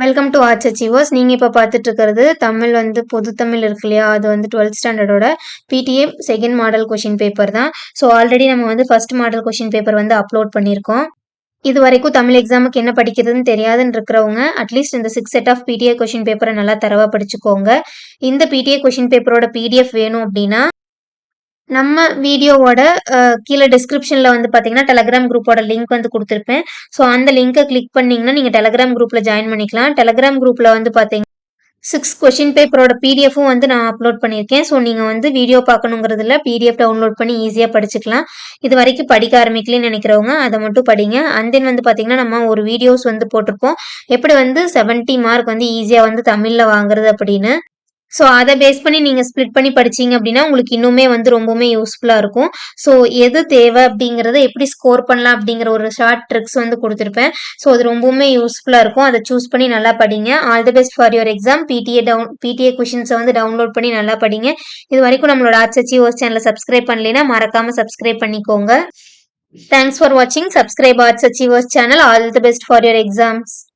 Welcome to arts achievers. நீங்கள் இப்போ பார்த்துட்டு இருக்கிறது தமிழ் பொது தமிழ் இருக்கு இல்லையா, அது 12th ஸ்டாண்டர்டோட PTA second model question paper தான். ஸோ ஆல்ரெடி நம்ம first model question paper upload பண்ணியிருக்கோம். இது வரைக்கும் தமிழ் எக்ஸாமுக்கு என்ன படிக்கிறதுன்னு தெரியாதுன்னு இருக்கிறவங்க அட்லீஸ்ட் இந்த 6 செட் ஆஃப் பிடிஏ கொஷின் பேப்பரை நல்லா தரவாக படிச்சுக்கோங்க. இந்த பிடிஏ கொஷின் பேப்பரோட பிடிஎஃப் வேணும் அப்படின்னா நம்ம வீடியோவோட கீழே டிஸ்கிரிப்ஷனில் பார்த்தீங்கன்னா டெலகிராம் குரூப்போட லிங்க் கொடுத்துருப்பேன். ஸோ அந்த லிங்கை கிளிக் பண்ணிங்கன்னா நீங்கள் டெலகிராம் குரூப்பில் ஜாயின் பண்ணிக்கலாம். டெலகிராம் குரூப்பில் பார்த்தீங்கன்னா 6 கொஷின் பேப்பரோட பிடிஎஃப்பும் நான் அப்லோட் பண்ணியிருக்கேன். ஸோ நீங்கள் வீடியோ பார்க்கணுங்கிறதுல பிடிஎஃப் டவுன்லோட் பண்ணி ஈஸியாக படிச்சுக்கலாம். இது வரைக்கும் படிக்க ஆரம்பிக்கலன்னு நினைக்கிறவங்க அதை மட்டும் படிங்க. அண்ட் தென் பார்த்தீங்கன்னா நம்ம ஒரு வீடியோஸ் போட்டிருப்போம், எப்படி 70 மார்க் ஈஸியாக தமிழில் வாங்குறது அப்படின்னு. ஸோ அதை பேஸ் பண்ணி நீங்கள் ஸ்ப்ளிட் பண்ணி படிச்சீங்க அப்படின்னா உங்களுக்கு இன்னுமே ரொம்பவுமே யூஸ்ஃபுல்லாக இருக்கும். ஸோ எது தேவை அப்படிங்கிறத எப்படி ஸ்கோர் பண்ணலாம் அப்படிங்கிற ஒரு ஷார்ட் ட்ரிக்ஸ் கொடுத்துருப்பேன். ஸோ அது ரொம்பவுமே யூஸ்ஃபுல்லாக இருக்கும். அதை சூஸ் பண்ணி நல்லா படிங்க. All the best for your exam. PTA கொஷின்ஸை டவுன்லோட் பண்ணி நல்லா படிங்க. இது வரைக்கும் நம்மளோட ஆர்ட்ஸ் அச்சீவர்ஸ் சேனலை சப்ஸ்கிரைப் பண்ணலைன்னா மறக்காமல் சப்ஸ்கிரைப் பண்ணிக்கோங்க. தேங்க்ஸ் ஃபார் வாட்சிங். Subscribe arts achievers channel. All the best for your exams.